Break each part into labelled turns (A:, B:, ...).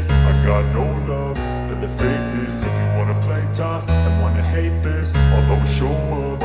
A: I got no love for the fakeness. If you wanna play tough and wanna hate this, I'll always show up.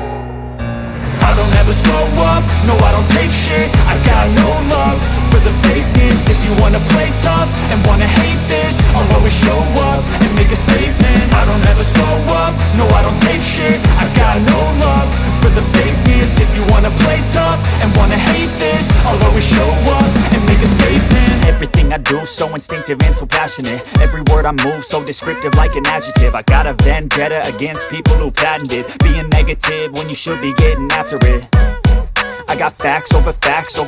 B: I don't ever slow up, no I don't take shit. I got no love for the fakeness. If you wanna play tough and wanna hate this, I'll always show up and make a statement. I don't ever slow up, no I don't take shit. I got no love for the fakeness. If you wanna play tough and wanna hate this, I'll always show up and make a statement. Everything I do so instinctive and so passionate. Every word I move so descriptive like an adjective. I got a vendetta against people who patented being negative when you should be getting after it. I got facts over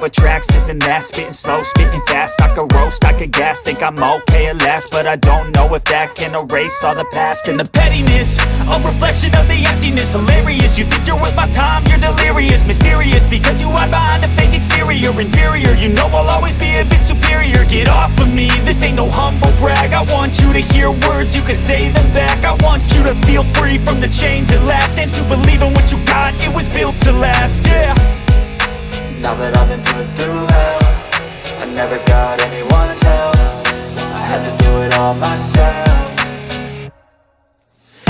B: tracks, this and that. Spitting slow, spitting fast. I could roast, I could gas. Think I'm okay at last, but I don't know if that can erase all the past. And the pettiness, a reflection of the emptiness. Hilarious, you think you're worth my time, you're delirious. Mysterious, because you hide behind a fake exterior. Inferior, you know I'll always be a bit superior. Get off of me, this ain't no humble brag. I want you to hear words, you can say them back. I want you to feel free from the chains at last, and to believe in what you got, it was built to last, yeah.
C: Now that I've been put through hell, I never got anyone's help. I had to do it all myself.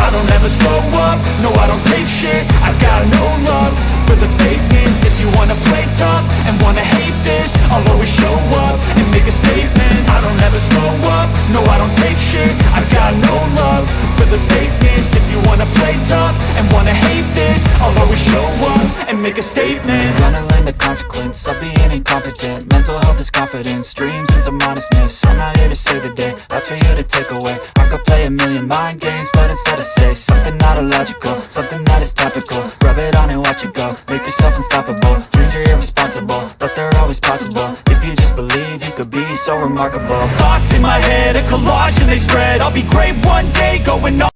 B: I don't ever slow up, no I don't take shit. I got no love for the fakeness. If you wanna play tough and wanna hate this, I'll always show up and make a statement. I don't ever slow up, no I don't take shit. I got no love for the fakeness. If you wanna play tough and wanna hate this, I'll always show up and make a statement.
C: Gonna learn the consequence of being incompetent. Mental health is confidence, dreams and some modestness. I'm not here to save the day, that's for you to take away. I could play a million mind games, but instead I say something not illogical, something that is topical. Rub it on and watch it go, make yourself unstoppable. Dreams are irresponsible, but they're always possible. If you just believe, you could be so remarkable.
B: Thoughts in my head, a collage and they spread. I'll be great one day, going on.